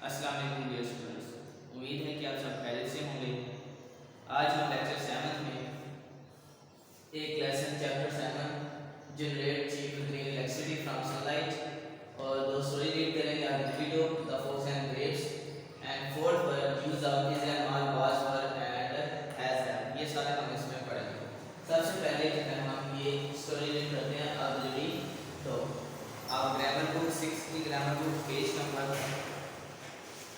अस्सलाम वालेकुम dear students. उम्मीद है कि आप सब खैरियत से होंगे। आज हम लेक्चर 7 में एक lesson chapter 7 generate cheap green electricity from sunlight और दो स्टोरी रीड करेंगे। Video the fox and grapes and fourth पर use of is and all was for and has that. ये सारे हम इसमें पढ़ेंगे। सबसे पहले जो है हम ये स्टोरी रीड करते हैं। अब रीड तो आप ग्रामर बुक 6 की grammar book page number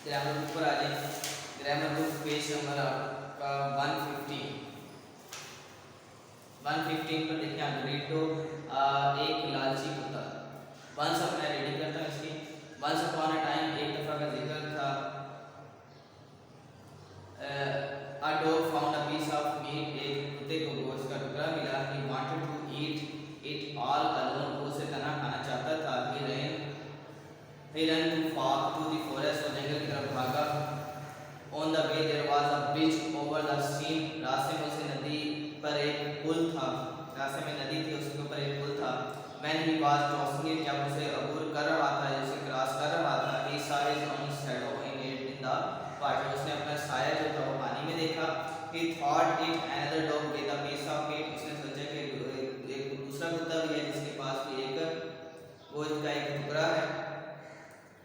grammar book पर आ जाए। ग्रामर बुक पेज नंबर आपका 115 पर देखिए आप रीड तो एक लालची कुत्ता। वंस अपना रीडिंग करता हूँ इसकी। वंस अपॉन अ टाइम एक दफ़ा का जिक्र था। A dog found a piece of meat. एक कुत्ते को गोश्त का टुकड़ा मिला। He wanted to eat it all alone. वो उसे तना खाना चाहता था। He ran too far to the forest और जंगल की तरफ भागा। On the way there was a bridge over the stream। रास्ते में उसे नदी पर एक पुल था। रास्ते में नदी थी, उसके ऊपर एक पुल था। When he was crossing it, जब उसे अबूर कर रहा था, उसे क्रॉस कर रहा था, he saw his own shadow in the water। उसने अपना साया जो था वो पानी में देखा। He thought it another dog with a piece of meat। उसने सोचा कि एक दूसरा कुत्ता भी है जिसके पास भी एक गोश्त का एक टुकड़ा है।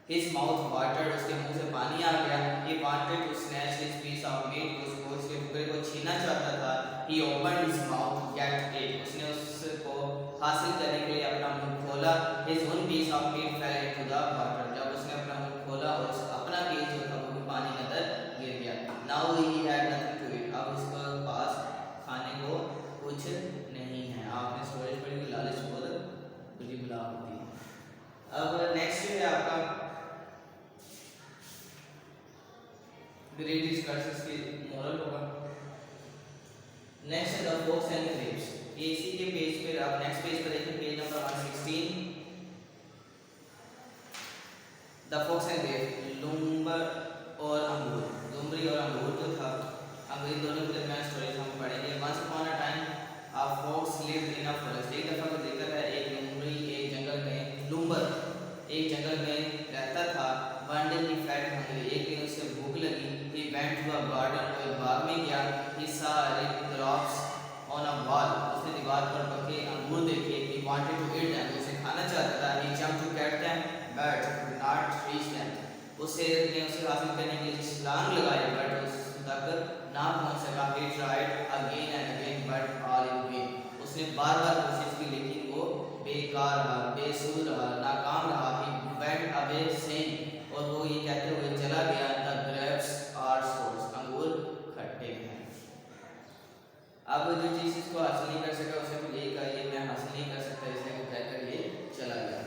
His mouth watered। उसके मुंह से पानी आ गया। He wanted to snatch his piece of meat। उस गोश्त के टुकड़े को छीनना चाहता था। He opened his mouth to get it। उसने उसको हासिल करने के लिए अपना मुंह खोला। His own piece of meat fell into the water। जब उसने अपना मुंह खोला और अपना पीस जो था वो भी पानी के अंदर गिर गया। Now he had nothing to eat। अब उसके पास खाने को कुछ नहीं है। आपने स्टोरेज पढ़ी कि लालच बहुत बुरी बला होती है। अब नेक्स्ट है आपका ग्रेट डिस्कशंस की मोरल होगा। नेक्स्ट है द फॉक्स एंड ग्रेप्स। इसी के पेज पे आप नेक्स्ट पेज पर देखिए, page number 116। The fox and grapes, लुम्बर और अंगूर। लुम्बरी और अंगूर जो था, अंगूर दोनों के दरमियान स्टोरी हम पढ़ेंगे। Once upon a time a fox lived in a forest. एक दफा का जिक्र है, एक लुम्बरी एक जंगल में, लुम्बर एक जंगल में रहता था। One day he felt hungry. एक दिन उसे भूख लगी। He went to a garden। वो एक बाग में गया। He saw red grapes on a wall। उसने दीवार पर पके अंगूर देखे। He wanted to eat them। उसे खाना चाहता था। He jumped to get them but could not reach them। उसे हासिल करने के लिए छलांग लगाई but उस तक ना पहुंच सका। He tried again and again but all in vain। उसने बार-बार कोशिश की लेकिन वो बेकार रहा, बेसुध रहा, नाकाम रहा। He went away saying, और वो ये कहते हुए चला गया, the grapes are sour। अंगूर खट्टे हैं। अब जो चीज़ इसको हासिल नहीं कर सका उसे भी लेकर ये मैं हासिल नहीं कर सकता, इसलिए वो कहकर ये चला गया।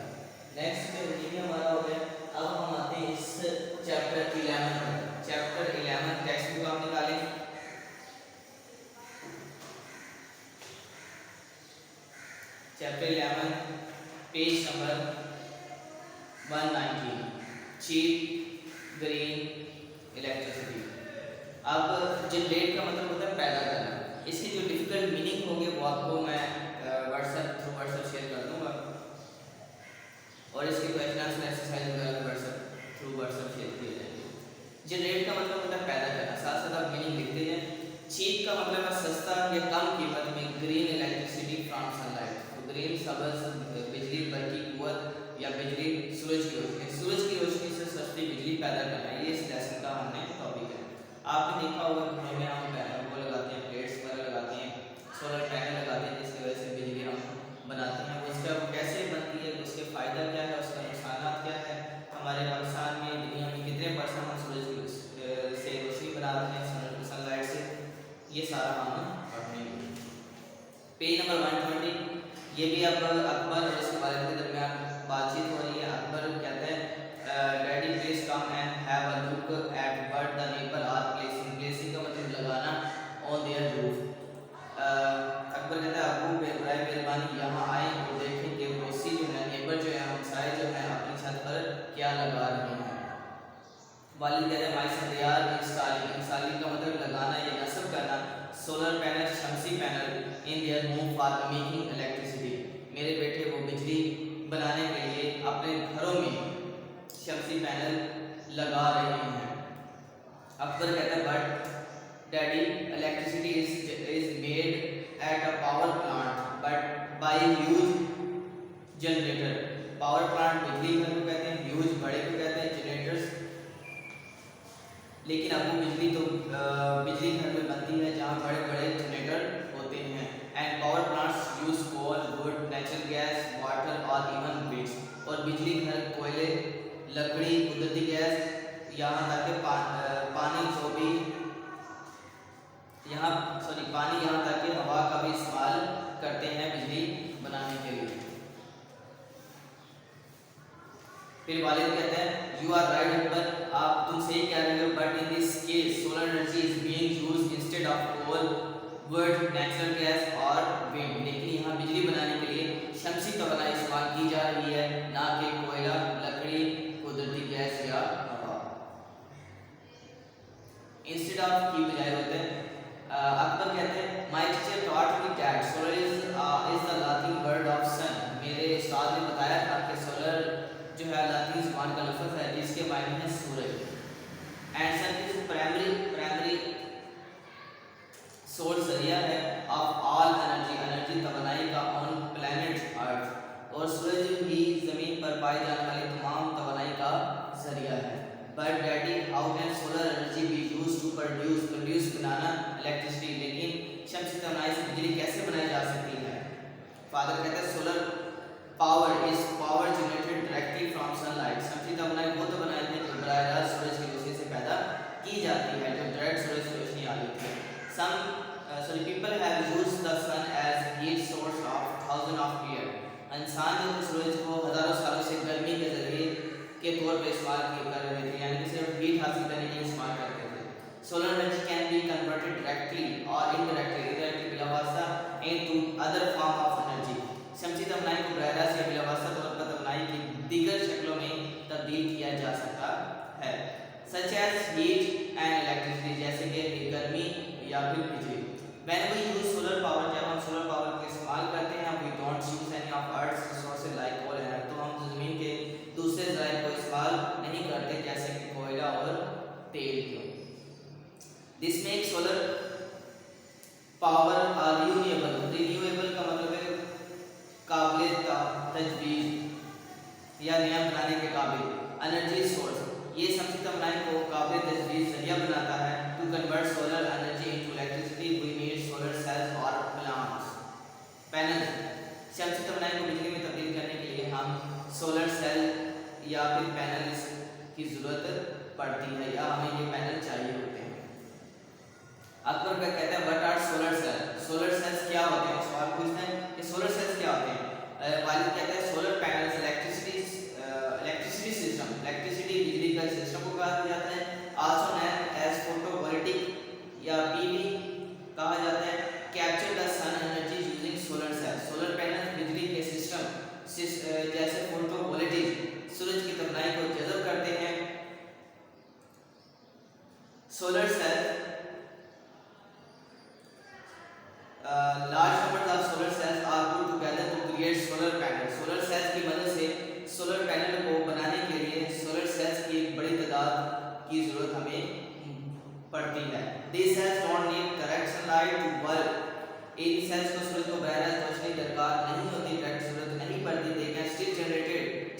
नेक्स्ट ये भी हमारा हो गया। अब हम आते हैं इस चैप्टर 11 पर। चैप्टर 11 टेक्स्ट बुक आप निकालें। Chapter 11 page number 119 cheap green electricity. अब जनरेट का मतलब होता है पैदा करना। इसके जो डिफिकल्ट मीनिंग होंगे वो आपको मैं व्हाट्सएप शेयर कर दूंगा और इसके क्वेश्चन आंसर एक्सरसाइज वगैरह व्हाट्सएप शेयर किए जाएंगे। जनरेट का मतलब होता है पैदा करना। साथ साथ आप मीनिंग लिखते हैं। चीप का मतलब है सस्ता या कम कीमत में। Green electricity from sunlight. तो ग्रीन सबज बिजली बल्कि कुवत या बिजली सूरज की रोशनी। सूरज की रोशनी से सस्ती बिजली पैदा करना, ये इस लेसन का हमने टॉपिक है। आपने देखा होगा घरों में हम वो लगाते हैं, प्लेट्स वगैरह लगाते हैं, सोलर पैनल लगाते हैं जिसकी वजह से बिजली हम बनाते हैं। उसका कैसे बनती है, उसके फ़ायदा क्या है, उसका नुकसान क्या है, हमारे पाकिस्तान में दुनिया में कितने परसेंट हम सूरज से रोशनी बना रहे हैं सनलाइट से, ये सारा हम पढ़ेंगे। पेज नंबर 120 ये भी अब अकबर और इसके वालिद के दरमियान बातचीत हो रही है। अकबर कहते हैं daddy please come and have a look at what the neighbour are placing. Placing का मतलब लगाना ऑन देयर रूफ। अकबर कहता है अबू बराए मेहरबानी यहाँ आए और देखें कि पड़ोसी जो है, नेबर जो है, हमसाए जो है अपनी छत पर क्या लगा रहे हैं। वालिद कहते हैं my son they are installing. Installing का मतलब लगाना या नस्ब करना। सोलर पैनल शमसी panel in their home for making electricity. मेरे बेटे वो बिजली बनाने के लिए अपने अपने घरों में शमसी पैनल लगा रहे हैं। अकबर कहता है but daddy electricity is made at a power plant but by huge generator. Power plant बिजली घर को कहते हैं, ह्यूज बड़े को कहते हैं, जनरेटर्स। लेकिन अब वो बिजली तो बिजली घर में बनती है जहाँ बड़े बड़े जनरेटर होते हैं। And power plants use coal, wood, natural gas, water और इवन ब्रिक्स। और बिजली घर कोयले, लकड़ी, कुदरती गैस, यहाँ तक कि पानी जो भी पानी यहाँ तक कि हवा का भी इस्तेमाल करते हैं बिजली बनाने के लिए। फिर वालिद कहते हैं यू आर राइट अकबर, तुम सही कह रहे हो, but in this case solar energy is being used instead of coal, wood, natural gas और विंड। लेकिन यहाँ बिजली बनाने के लिए शमसी तवानाई इस्तेमाल की जा रही है, ना कि कोयला, लकड़ी, कुदरती गैस या हवा। इंस्टेड ऑफ की बजाय होते हैं। अकबर कहते हैं my teacher taught me that solar is the Latin word of sun. मेरे उस्ताद ने बताया था कि सोलर जो है लैटिन ज़बान का लफ्ज़ है जिसके मायने हैं सूरज। And sun is primary source जरिया है ऑफ ऑल एनर्जी तवानाई का ऑन प्लैनेट अर्थ। और सूरज ही ज़मीन पर पाई जाने वाली तमाम तवानाई का जरिया है। But daddy how can solar energy be used to produce बनाना इलेक्ट्रिसिटी। लेकिन शमसी तवानाई से बिजली कैसे बनाई जा सकती है? फादर कहते हैं solar power is power generated directly from sunlight. शमसी तवानाई वो तो बनाई है जो बराह रास्त सूरज की रोशनी से पैदा की जाती है, जो डायरेक्ट सूरज की रोशनी आ रही है। Some people have used the sun as heat source of thousands of years. इंसान जो सूरज को हजारों सालों से गर्मी के जरिए के तौर पर इस्तेमाल कर रहे थे, यानी कि सिर्फ हीट हासिल करने के लिए इस्तेमाल करते थे। Solar energy can be converted directly और इनडायरेक्टली बिलावास्ता into other form of energy. शमसी तवानाई को बराह रास्त या बिलावास्ता तौर पर तवानाई की दीगर शक्लों में तब्दील किया जा सकता है, such as heat and electricity, जैसे कि गर्मी या फिर बिजली। When we use solar power, जब हम सोलर पावर का इस्तेमाल करते हैं, we don't use any of Earth's resources like coal and oil। तो हम ज़मीन के दूसरे ज़राए को इस्तेमाल नहीं करते जैसे कि कोयला और तेल को। This makes solar power renewable। Renewable का मतलब है काबिल तजवीज़ या नया बनाने के काबिल एनर्जी सोर्स। ये शमसी तवानाई को काबिल तजवीज़ जरिया बनाता है। To convert solar energy into electricity, we need solar cells or panels। शमसी तवानाई को बिजली में तब्दील करने के लिए हम सोलर सेल या फिर पैनल्स की ज़रूरत पड़ती है, या हमें ये पैनल चाहिए होते हैं। अकबर का कहता है what are solar cell. Solar cells क्या होते हैं? सवाल पूछते हैं कि सोलर सेल्स क्या होते हैं। वालिद कहता है solar panels electricity system, electricity बिजली का सिस्टम को कहा जाता है। आल्सो नोन एज फोटोवोल्टिक या पीवी कहा जाता है। Capture the sun energy using solar cell. Solar panel बिजली के सिस्टम जैसे फोटोवोल्टिक सूरज की तवानाई को जज़ब करते हैं। Solar cell large number of solar cells are put together to create solar panel. Solar cells की मदद से सोलर पैनल को बनाने के लिए सोलर सेल्स की एक बड़ी तादाद की जरूरत हमें पड़ती है। These cells don't need direct sunlight to work। इन सेल्स को सूरज को बराह रास्त रोशनी दरकार नहीं होती, डायरेक्ट जरूरत नहीं पड़ती। They can still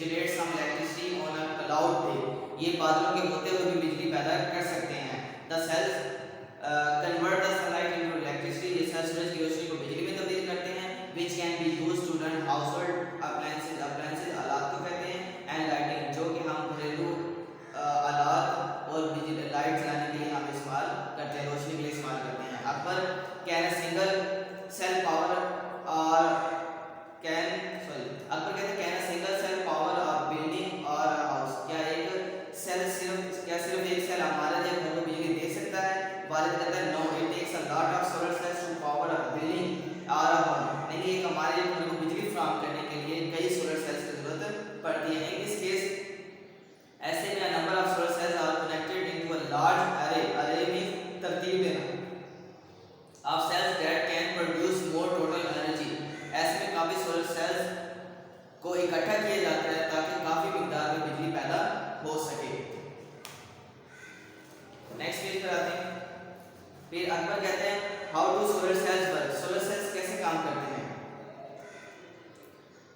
generate some electricity on a cloud day। ये बादलों के होते हुए भी बिजली पैदा कर सकते हैं। The cells convert the sunlight into electricity। ये सेल्स सूरज की रोशनी को बिजली में तब्दील करते हैं। Which can be used to run household appliances आलात को कहते हैं, and lighting जो कि हम घरेलू आलात और बिजली लाइट जलाने के लिए हम इस्तेमाल करते हैं, रोशनी के लिए इस्तेमाल करते हैं। Akbar can single cell power और अकबर कहते हैं can single cell power of building और हाउस। क्या एक सेल सिर्फ एक सेल इमारत या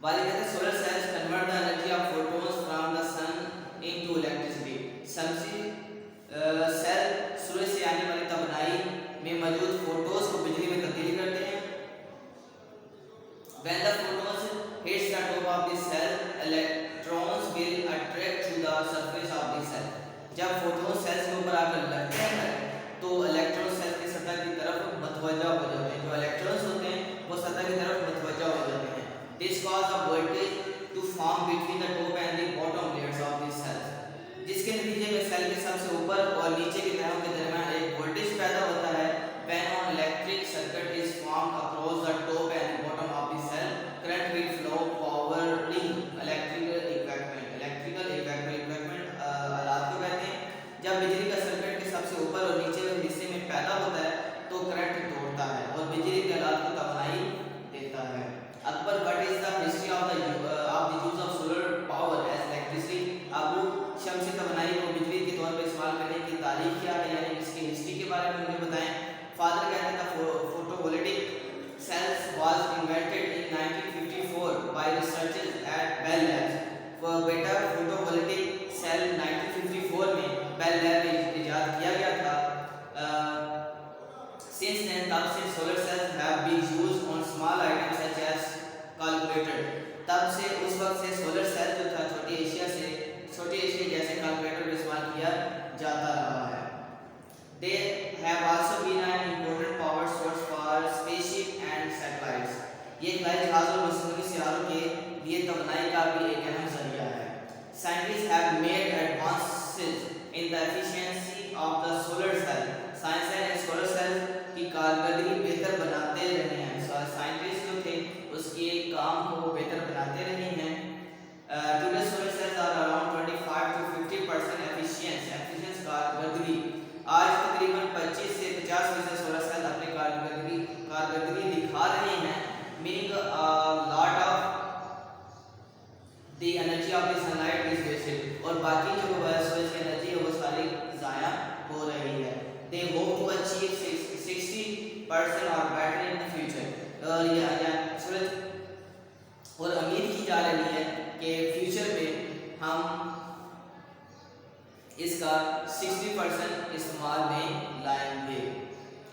वाले कहते हैं solar cells convert the energy of photons from the sun into electricity. Cell सूरज से आने वाली तवानाई में मौजूद फोटोन्स को बिजली में तब्दील करते हैं। When the photons hits the top of the cell, electrons will attract to the surface of the cell. जब फोटोन सेल के ऊपर आकर लगते हैं तो इलेक्ट्रॉन सेल की सतह की तरफ मतवज्जा हो जाते हैं। जो इलेक्ट्रॉन्स होते हैं वो सतह की तरफ मतवज्जा हो जाते हैं। This cause a voltage to form between the top and the bottom layers of the cells. जिसके नतीजे में सेल के सबसे ऊपर और नीचे की तहों के दरमियान एक वोल्टेज पैदा होता है। When an electric circuit is formed across the top and the bottom of the cell, current will flow powering electrical equipment. Electrical equipment आलात को कहते हैं। जब बिजली का सर्किट के सबसे ऊपर और नीचे के हिस्से में पैदा होता है तो करंट दौड़ता है और बिजली के आलात को तवानाई देता है। Akbar, what is the history of the use of solar power as electricity? Abu, शम्सी तवानाई को बिजली के तौर पर इस्तेमाल करने की तारीख क्या है, यानी इसकी हिस्ट्री के बारे में मुझे बताएं। फादर कहते हैं photovoltaic cells was invented in 1954 by researchers at Bell Labs। बेटा फोटोवोल्टिक सेल 1954 में बेल लैब में इजाद किया गया था। Since then, तब से solar cells have been used on small items such as calculator। तब से उस वक्त से सोलर सेल जो था छोटी एशिया जैसे कैलकुलेटर में इस्तेमाल किया जाता रहा है। They have also been an important power source for spaceship and satellites। ये हवाई जहाज और मशीनरी सियारों के लिए तवानाई का भी एक अहम जरिया है। Scientists have made advances in the efficiency of the solar cell। साइंसदान ने सोलर सेल की कारकर्दगी बेहतर बनाते रहे हैं। साइंटिस्ट जो थे उसके काम को बेहतर बनाते रहे हैं। Today solar cells are around 25 to 50% efficient कारकर्दगी। आज तकरीबन 25 से 50% सोलर सेल अपनी कारकर्दगी दिखा रहे हैं। Meaning lot of the energy of the sunlight is wasted, और बाकी जो सूरज की एनर्जी है वो सारी ज़ाया हो रही है। दे होप टू अचीव 60% और बेटर इन द फ्यूचर। और ये सूरज और उम्मीद की जा रही है कि फ्यूचर में हम इसका 60% इस्तेमाल में लाएंगे।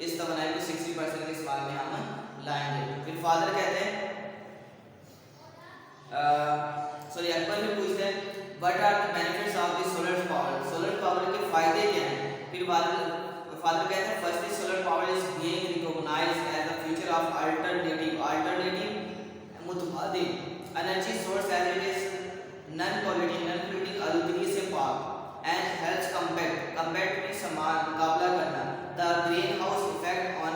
इस तवानाई को 60% के इस्तेमाल में हम लाएंगे। फिर फादर कहते हैं अकबर में पूछते हैं what are the benefits of the solar power? Solar power के फायदे क्या हैं? फिर फादर कहते हैं firstly solar power is being recognised as the future of alternative मुतबादिल energy source as it is non polluting आलूदगी से पाक and helps combat में समान मुकाबला करना। The greenhouse effect on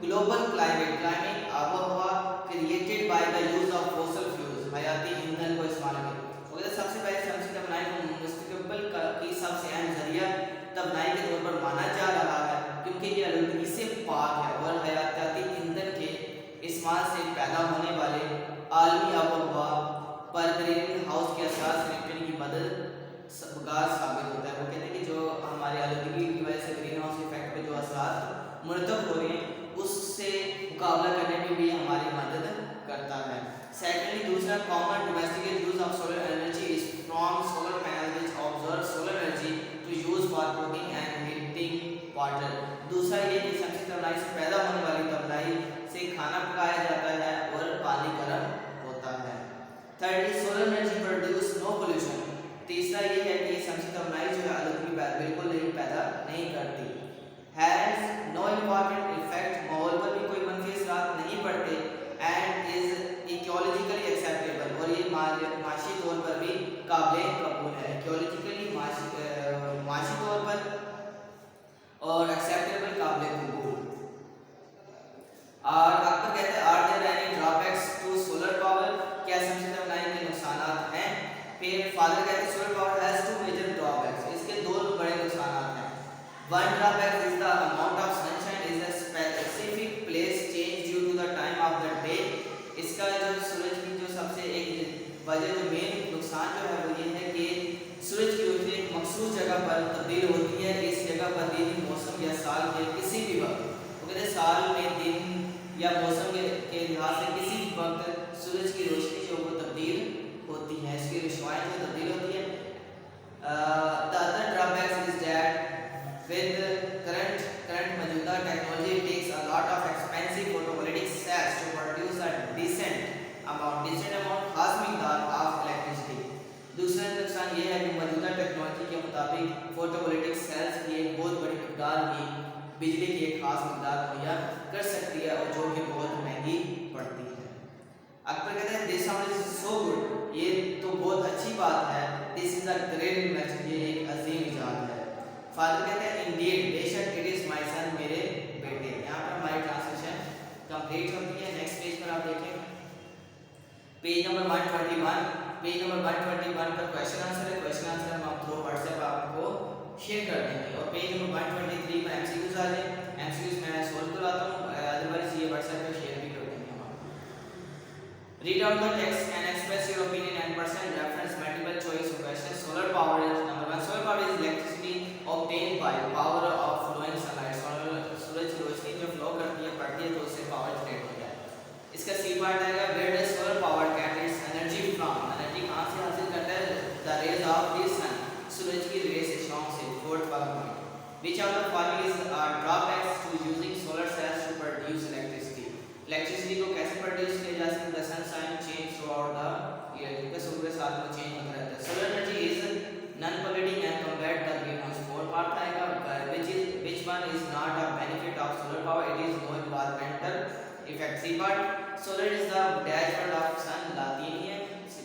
global climate आबोहवा created by the use of fossil fuels हयाती ईंधन को इस्तेमाल करके। और सबसे पहले शमसी तवानाई को मुस्तकबिल की सबसे अहम जरिया तवानाई के तौर पर माना जा रहा है क्योंकि ये आलूदगी से पाक है और हयाती ईंधन के इस्तेमाल से पैदा होने वाले आलमी आबोहवा पर ग्रीन हाउस के असर से निपटने की मदद गार साबित होता है। वो कहते हैं कि जो हमारे आलूदगी की वजह से ग्रीन हाउस इफेक्ट पे जो असर मुरतब हो रहे हैं उससे मुकाबला करने में भी हमारी मदद करता है। सेकेंडली, दूसरा common domestic use of solar energy is from solar panel which observe solar energy to use for cooking and heating water. दूसरा ये कि शमसी तवानाई से पैदा होने वाली तवानाई से खाना पकाया जाता है और पानी गर्म होता है। Thirdly, solar energy produce no pollution. तीसरा ये है कि शमसी तवानाई जो है आलूदगी बिल्कुल नहीं पैदा नहीं करती। हैज़ नो इम्पॉर्टेंट इफेक्ट, माहौल पर भी कोई मंफी असरात नहीं पड़ते। एंड इज इकोलॉजिकली एक्सेप्टेबल, और ये माशी तौर पर भी काबिल कबूल है। इकोलॉजिकली माशी तौर पर और एक्सेप्टेबल काबिल कबूल। और अकबर कहते हैं are there any drawbacks to solar power? क्या शमसी तवानाई के नुकसान हैं? फिर फादर कहते हैं solar power has two major drawbacks. इसके दो बड़े नुकसान हैं। One drawback is the amount of sunshine is a specific place change due to the time of the day. इसका जो सूरज की जो सबसे एक वजह जो मेन नुकसान जो है वो ये है कि सूरज की रोशनी एक मखसूस जगह पर तब्दील होती है। इस जगह पर दिन, मौसम या साल के किसी भी वक्त, वो कहते हैं साल में दिन या मौसम के लिहाज से किसी वक्त सूरज की रोशनी बिजली की एक खास मकदार मुहैया कर सकती है और जो कि बहुत महंगी पड़ती है। अकबर कहते हैं this sound is so good, ये तो बहुत अच्छी बात है, this is a great invention, ये एक अजीम इजाद है। फादर कहते हैं इंडीड, बेशक, इट इज माय सन, मेरे बेटे। यहाँ पर हमारी ट्रांसलेशन कंप्लीट होती है। नेक्स्ट पेज पर आप देखें, पेज नंबर 121, पेज नंबर 121 पर क्वेश्चन आंसर है। क्वेश्चन आंसर हम आप थ्रू व्हाट्सएप आपको शेयर कर देंगे। और पेज नंबर 123 पर एमसीक्यूज आ जाए, एमसीक्यूज मैं सोल्व करवाता हूँ, अदरवाइज ये व्हाट्सएप पे शेयर भी कर देंगे हम आपको। Read out the text and express your opinion and person reference multiple choice question. Solar power is number 1, solar power is electricity obtained by power of flowing sunlight. सूरज की रोशनी जो फ्लो करती है, पड़ती है, तो उससे पावर जनरेट होता है। इसका सी पार्ट आएगा, where does solar power get its energy from, energy कहां से हासिल करता है, the rays of the sun, सूरज की रे से, शाम से। Fourth point, which of the following is drawbacks to using solar cells to produce electricity, electricity को कैसे प्रोड्यूस किया जा सकता है, the sun shine change throughout the year, क्योंकि सूर्य के साथ में चेंज होता रहता है। solar energy is non polluting and combat the greenhouse। Fourth part आएगा, which one is not a benefit of solar power, it is no environmental effect। C part, solar is the dashboard of sun, लातीनी है।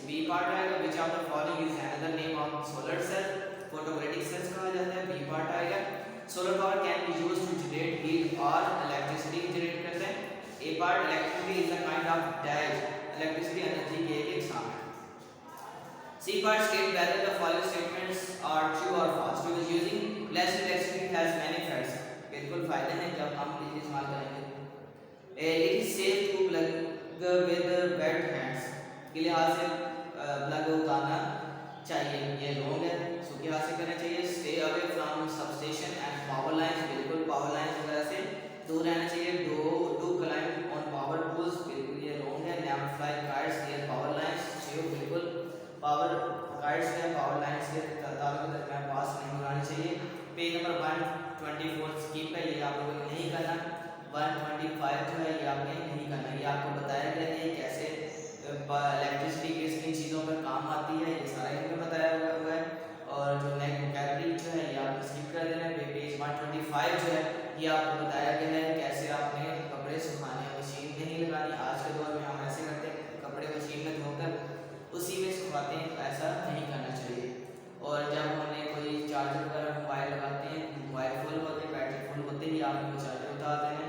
B part आएगा, which of the following is another name of solar cell, photovoltaic cells कहा जाता है। B part आएगा, solar power can be used to generate heat और electricity generate करते हैं। A part, electricity is a kind of dash, electricity energy की एक exam है। C part, state whether the following statements are true और false, because using less electricity has many effects, बिल्कुल फायदे हैं जब हम बिजली इस्तेमाल करेंगे। It is safe to plug with weight hands, के लिहाज से प्लग उतारना चाहिए, ये रॉन्ग है, सो क्या हासिल करना चाहिए, stay away from substation and power lines, बिल्कुल पावर लाइंस वगैरह से दूर रहना चाहिए। Do climb on power poles, बिल्कुल ये रॉन्ग है। Never fly kites near power lines, बिल्कुल पावर काइट्स या पावर लाइंस के तारों के दरमियान पास नहीं उड़ानी चाहिए। पेज नंबर 124 स्कीम का ये आप लोगों ने नहीं करना। 125 जो है ये आपने नहीं करना, ये आपको बताया गया है कैसे इलेक्ट्रिसिटी किस किन चीज़ों पर काम आती है, ये सारा इनमें बताया हुआ है। और जो नेक्स्ट वोकैबुलरी जो है ये आप स्किप कर देना। पेज 125 जो है ये आपको बताया गया है कैसे आपने कपड़े सुखाने, मशीन नहीं लगानी। आज के दौर में हम ऐसे करते हैं, कपड़े मशीन में धोकर उसी में सुखाते हैं, ऐसा नहीं करना चाहिए। और जब हमने कोई चार्जर वगैरह मोबाइल लगाते हैं, मोबाइल फुल होते हैं, बैटरी फुल होते ही आप वो चार्जर उतार देना।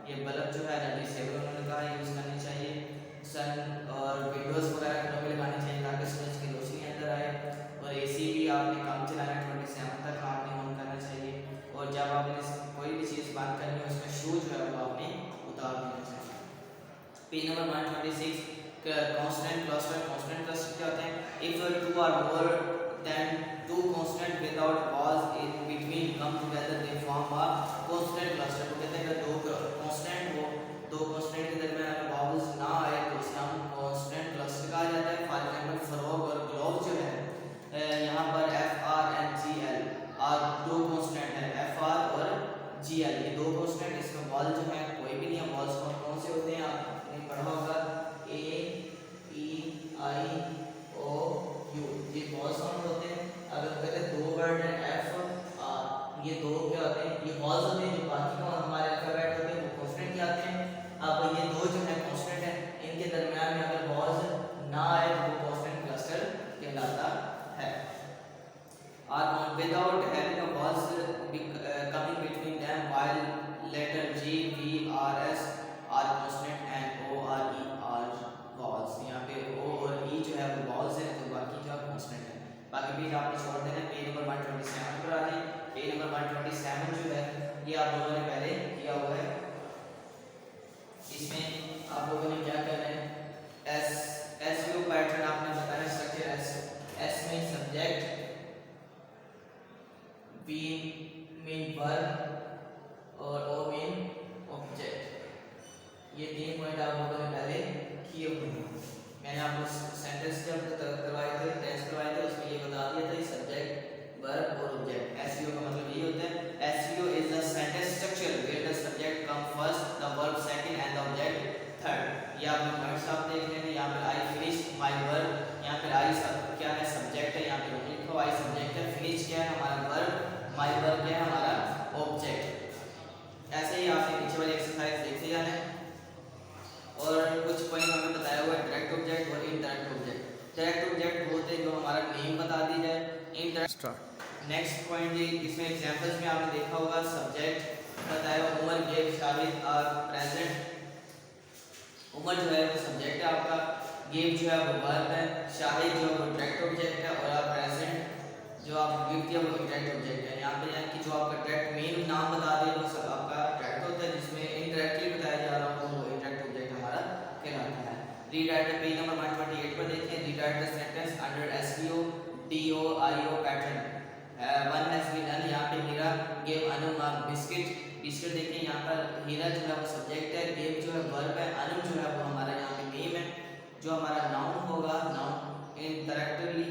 ये बल्ब जो है डिसेबल उन्होंने कहा यूज़ करनी चाहिए। सन और विंडोज़ वगैरह कभी भी लगानी चाहिए ताकि सूरज की रोशनी अंदर आए। और एसी भी आपने कम चलाना, 27 तक आपने ऑन करना चाहिए। और जब आपने कोई भी चीज़ बंद करनी है उसमें शू जो है वो आपने उतार देना चाहिए। Page number 126, constant cluster. Constant cluster क्या होते हैं, if two or more than two constant without pause in between come together they form a constant cluster. वो कहते हैं कि दो कांस्टेंट हो, दो कांस्टेंट के दरमियान अगर बाउल्स ना आए तो उसे हम कांस्टेंट क्लस्टर कहा जाता है। फॉर एग्जांपल फ्रॉग और ग्लोव जो है, यहाँ पर F R and G L और दो कांस्टेंट है, एफ आर और जी एल, ये दो कांस्टेंट। इसमें बॉल जो है कोई भी नहीं है। बॉल्स कौन से होते हैं आपने पढ़ा होगा, ए ई आई ओ यू, ये बॉल साउंड होते हैं। अगर कहते हैं दो वर्ड है एफ आर, ये दो क्या होते हैं, ये बॉल्स होते हैं। जो बाकी का हमारे अल्फाबेट होते हैं वो कांस्टेंट के आते हैं। अब ये दो जो है कांस्टेंट है, इनके दरमियान में अगर बॉल्स ना आए तो वो कांस्टेंट क्लस्टर कहलाता है। और without having a balls coming between them while letter G V R S R constant and O R E R balls. यहाँ पे ओ और ई जो है वो बॉल्स है, तो बाकी जो कांस्टेंट है। बाकी पेज आपने छोड़ देना। पेज नंबर 127 पर आ जाए। पेज नंबर 127 जो है ये आप लोगों ने पहले किया हुआ है। इसमें आप लोगों ने क्या करना है, एस यू पैटर्न आपने बताया, स्ट्रक्चर एस में सब्जेक्ट, बी मीन वर्ब और ओ मीन ऑब्जेक्ट। ये तीन पॉइंट आप लोगों ने पहले किए हुए हैं। मैंने आपको सेंटेंस जब करवाए थे, टेस्ट करवाए थे, उसमें ये बता दिया था सब्जेक्ट, वर्ब और ऑब्जेक्ट। एसवीओ का मतलब ये होता है, SVO is the sentence structure where the subject come first, the verb second and the object third. ये आपने नेम बता दी जाए। नेक्स्ट पॉइंट ये इसमें एग्जांपल्स में आपने देखा होगा सब्जेक्ट बताया, Umar gave Shahid a present. Umar जो है वो सब्जेक्ट है आपका, गेव जो है वो वर्ब है, शाहिद जो है वो डायरेक्ट ऑब्जेक्ट है और आप प्रेजेंट जो आप गिव दिया वो डायरेक्ट ऑब्जेक्ट है। यहाँ पे यानी कि जो आपका डायरेक्ट मेन नाम बता दे वो सब आपका डायरेक्ट होता है, जिसमें इनडायरेक्टली बताया जा रहा हो वो इनडायरेक्ट ऑब्जेक्ट हमारा कहलाता है। रीराइट पेज नंबर 128 पर देखें, rewrite the sentence under SVO DOIO pattern. One has been done, यहाँ पे Heera gave Anu a biscuit. Biscuit देखिए यहाँ पर हीरा जो है वो सब्जेक्ट है, गेव जो है वर्ब है, अनु जो है वो हमारा यहाँ पे नेम है। जो हमारा नाउन होगा, नाउन इंटरेक्टिवली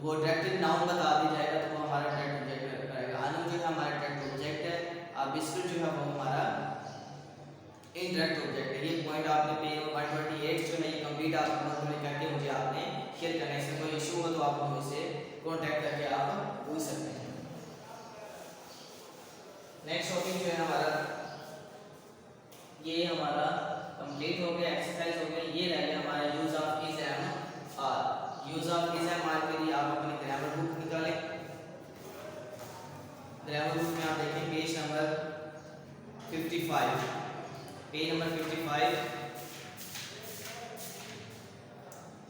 वो डायरेक्टली नाउन बता दी जाएगा तो वो हमारा डायरेक्ट ऑब्जेक्ट करेगा। अनु जो है हमारा डायरेक्ट ऑब्जेक्ट है, अब बिस्किट जो है वो हमारा इनडायरेक्ट ऑब्जेक्ट है। ये पॉइंट आपने पेज 128 जो है ये कंप्लीट आप नोट में करके मुझे आपने शेयर करने से कोई इशू हो तो आप मुझसे कांटेक्ट करके आप पूछ सकते हैं। नेक्स्ट टॉपिक जो है हमारा ये हमारा कंप्लीट हो गया, एक्सरसाइज हो गया। ये रह गया हमारा use of is and are. Use of is and are के लिए आप अपनी ग्रामर बुक निकालें। ग्रामर बुक में आप देखें page number 55, page number 55,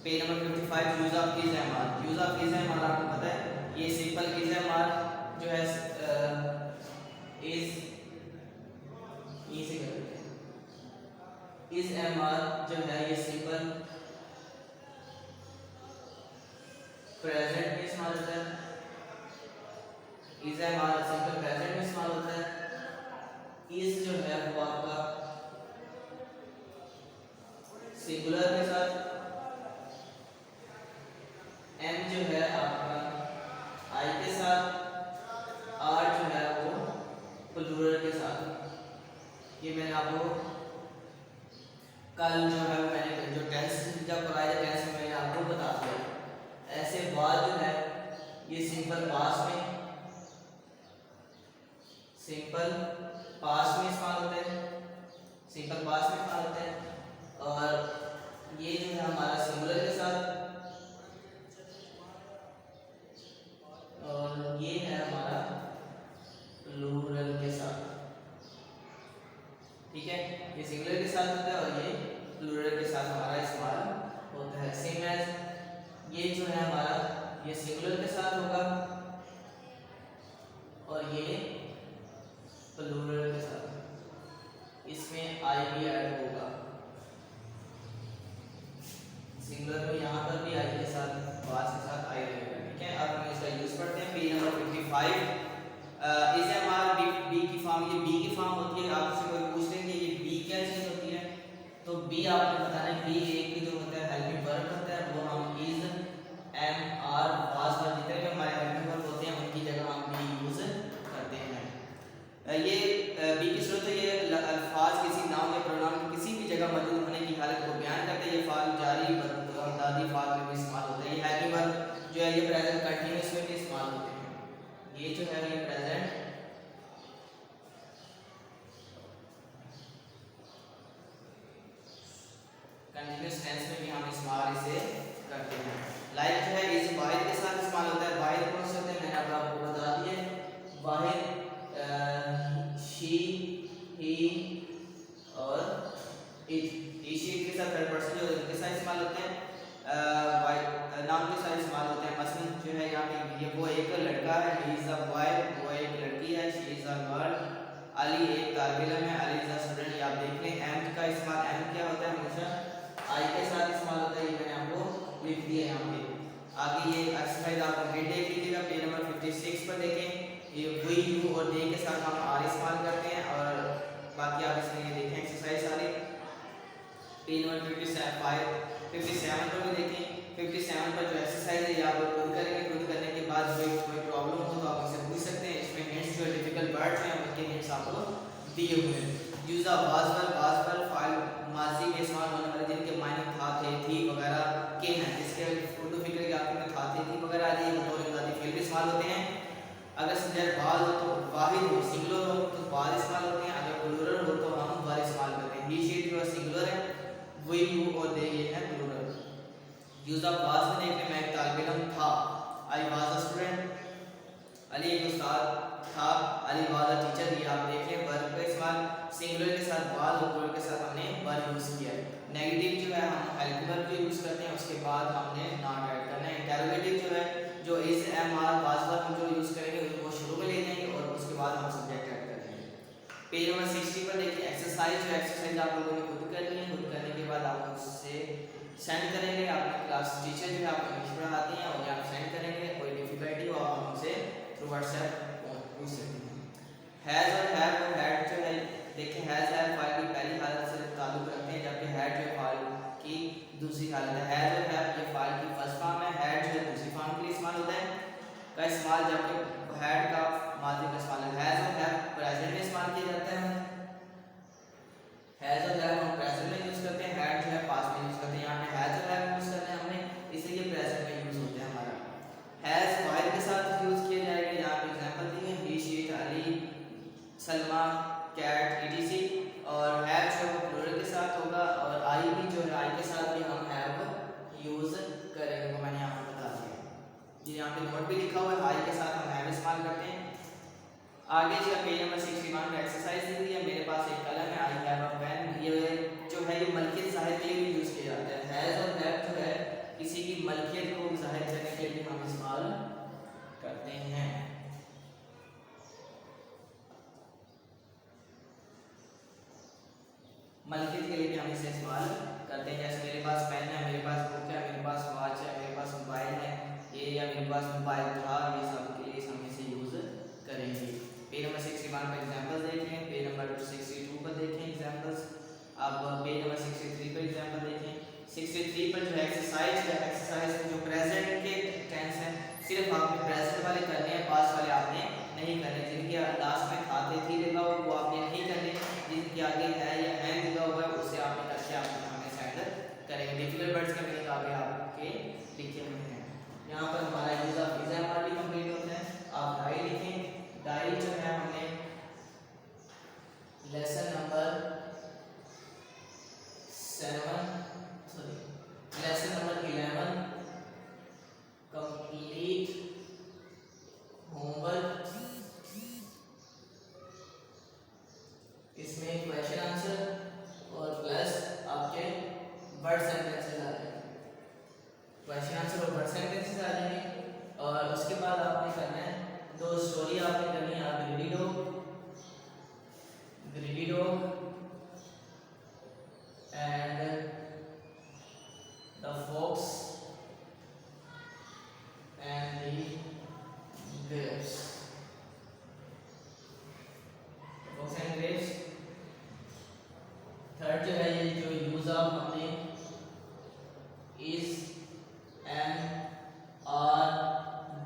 page number 55 use of is and are. Use of is and are आपको पता है ये सिंपल इज एंड आर जो है इज एम आर जो है ये सिंपल प्रेजेंट में इस्तेमाल होता है। Is am are simple present में इस्तेमाल होता है। इज जो है वो आपका सिंगुलर के साथ, एम जो है आपका आई के साथ, आर जो है वो प्लूरल के साथ। ये मैंने आपको कल जो है मैंने जो टेंस जब कराया टेंस में मैंने आपको बता दिया। ऐसे बाद जो है ये सिंपल पास में इस्तेमाल होते हैं, सिंपल पास में इस्तेमाल होते हैं। और ये जो है हमारा सिंगुलर के साथ, और ये है हमारा प्लूरल के साथ। ठीक है, ये सिंगुलर के साथ होता है और ये प्लूरल के साथ हमारा इस्तेमाल होता है। सेम एज ये जो है हमारा ये सिंगुलर के साथ होगा और ये प्लूरल के साथ, इसमें आई भी ऐड होगा। सिंगुलर में यहाँ पर भी आई के साथ, पास के साथ आई रहेगा। ठीक है, अब हम इसका यूज पढ़ते हैं। Page number 55 is am are be की फॉर्म, ये बी की फॉर्म होती है। आपसे कोई पूछ लेंगे ये बी क्या चीज होती है, तो बी आपने बताना है बी एक जो होता है हेल्पिंग वर्ब होता है, वो हम इज एम आर वाज पर जितने भी हमारे हेल्पिंग वर्ब होते हैं उनकी जगह हम बी यूज करते हैं। ये बी की सूरत है, ये अल्फाज किसी नाउन या प्रोनाउन की किसी भी जगह मौजूद होने की हालत को बयान करते हैं। ये फाल जारी दादी फाल में भी इस्तेमाल होता है। ये हेल्पिंग वर्ब जो है ये प्रेजेंट कंटीन्यूअस में भी इस्तेमाल होते हैं। ये जो है ये प्रेजेंट कंटीन्यूअस टेंस में भी हम इस्तेमाल इसे करते हैं। लाइक जो है इस वाहिद के साथ इस्तेमाल होता है। वाहिद कौन से होते हैं मैंने अब आपको बता दिए। वाहिद शी, ही और इट। शी के साथ थर्ड पर्सन जो उनके साथ इस्तेमाल होते हैं। नाम के साथ इस्तेमाल होते हैं। मसलन जो है यहाँ पे ये वो एक लड़का है, ही इज अ बॉय, वो एक लड़की है, she is a girl. Ali एक तालिब इल्म है, अली इज अ स्टूडेंट। ये आप देख लें। एम का इस्तेमाल, एम क्या होता है हमेशा आई के साथ इस्तेमाल होता है। ये मैंने आपको लिख दिया यहाँ पे। आगे ये एक्सरसाइज आप कंप्लीट देख लीजिएगा। पेज नंबर 56 पर देखें। ये वी यू और दे के साथ हम आर इस्तेमाल करते हैं और बाकी आप इसमें ये देखें एक्सरसाइज सारी। पेज नंबर 57 पर भी देखें। 57 पर जो एक्सरसाइज है ये आप खुद करेंगे। खुद करने के बाद कोई प्रॉब्लम हो तो आप मुझसे पूछ सकते हैं। इसमें हिंट्स जो डिफिकल्ट वर्ड्स हैं उनके हिंट्स आपको दिए हुए हैं। यूज ऑफ वाज पर फाइल माजी में इस्तेमाल होने वाले जिनके मायने था, थे, थी वगैरह के हैं। जिसके उर्दू फिक्र के आपके में था, थे, थी वगैरह आ जाइए बतौर इमदादी फेल भी इस्तेमाल होते हैं। अगर सब्जेक्ट बाज हो तो वाहिद हो, सिंगुलर हो तो बाद इस्तेमाल होते हैं। अगर प्लूरल हो तो हम वर इस्तेमाल करते हैं। ही शी जो है सिंगुलर है, वी यू और दे ये है प्लूरल। यूज ऑफ वाज में देखने में एक तालिब इल्म था, I was a student, Ali एक उस्ताद था, अली वाज अ टीचर। ये आप देखें वर्ब का इस्तेमाल सिंगुलर के साथ वाज और प्लूरल के साथ हमने वर यूज़ किया है। नेगेटिव जो है हम हेल्पिंग वर्ब को यूज़ करते हैं, उसके बाद हमने नॉट ऐड करना है। इंटरोगेटिव जो है जो is am are was verb हम जो यूज़ करेंगे वो शुरू में ले जाएंगे और उसके बाद हम सब्जेक्ट ऐड करेंगे। पेज नंबर 60 पर देखिए एक्सरसाइज, जो एक्सरसाइज आप लोगों ने खुद करनी है, खुद करने के बाद आप उससे सेंड करेंगे। आपके क्लास टीचर जो है आपको इंग्लिश पढ़ाती हैं और आप सेंड करेंगे। कोई डिफिकल्टी हो आप हमसे थ्रू व्हाट्सएप पूछ सकते हैं। हैज़ और हैव और हैड जो है देखिए हैज़ हैव फाइल की पहली हालत से ताल्लुक़ रखते हैं, जबकि हैड जो है फाइल की दूसरी हालत है। हैज़ और हैव ये फाइल की फर्स्ट फॉर्म है, हैड जो है दूसरी फॉर्म के लिए इस्तेमाल होता है का इस्तेमाल, जबकि हैड का माजी में इस्तेमाल है। हैज़ और हैव प्रेजेंट में इस्तेमाल किया जाता है। हैज़ और हैव हम प्रेजेंट में यूज़ करते हैं, हैड जो है पास्ट में यूज़ करते हैं। यहाँ पे हैज़ और हैव यूज़ करना है हमने, इसलिए प्रेजेंट में यूज़ होता है हमारा। हैज़ वाइल के साथ यूज़ किया जाएगा। यहाँ पे एग्जांपल दिए हैं, he, she, Ali, Salma, cat, etc। और हैव जो है प्लूरल के साथ होगा और आई भी जो है आई के साथ भी हम हैव यूज़ करेंगे, वो मैंने यहाँ पे बता दिया। ये यहाँ पे नोट भी लिखा हुआ है, आई के साथ हम हैव इस्तेमाल करते हैं। आगे जो पेज नंबर 61 में एक्सरसाइज दी हुई है, मेरे पास एक कलम है, आई हैव अ पेन। ये जो है ये मलकियत ज़ाहिर के लिए यूज़ किया जाता है। हैज़ और हैव जो है किसी की मलकियत को ज़ाहिर करने के लिए हम इस्तेमाल करते हैं। मलकियत के लिए भी हम इसे इस्तेमाल करते हैं। जैसे मेरे पास पेन है, मेरे पास बुक है, मेरे पास वॉच है, मेरे पास मोबाइल है, ये या मेरे पास मोबाइल था, ये सब के लिए हम इसे यूज़ करेंगे। पेज नंबर 61 पर एग्जांपल्स देखें, पेज नंबर 62 पर देखें एग्जांपल्स। अब पेज नंबर 63 पर एग्जांपल देखें। 63 पर जो एक्सरसाइज है, एक्सरसाइज में जो प्रेजेंट के टेंस है सिर्फ आपने प्रेजेंट वाले करने हैं, पास्ट वाले आपने नहीं करने। जिनके लास्ट में खाते थी लगा हो वो आपने नहीं करने, जिनके आगे है या है लगा हुआ है उसे आपने करके आपने हमें सेंड करेंगे। डिफिकल्ट वर्ड्स के मीनिंग आगे आपके लिखे हुए हैं। यहाँ पर हमारा use of is am are भी कंप्लीट होता है। आप डायरी लिखें। डायरी जो है हमने लेसन नंबर 11 कंप्लीट होमवर्क, इसमें क्वेश्चन आंसर और प्लस आपके वर्ड सेंटेंसेस आ जाएंगे। क्वेश्चन आंसर और वर्ड सेंटेंसेस आ जाएंगे और उसके बाद आपने करना है दो स्टोरी आपने करनी है। आप greedy dog and the fox and the grapes. Fox and grapes. Third जो है ये जो यूज ऑफ हमने is am are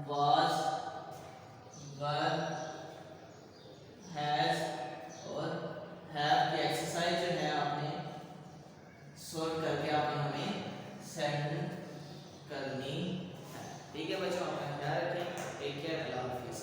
was were has और हैव की एक्सरसाइज जो है आपने सॉल्व करके आपने हमें सेंड करनी है। ठीक है बच्चों, अपना ख्याल रखें। टेक केयर, अल्लाह हाफिज़।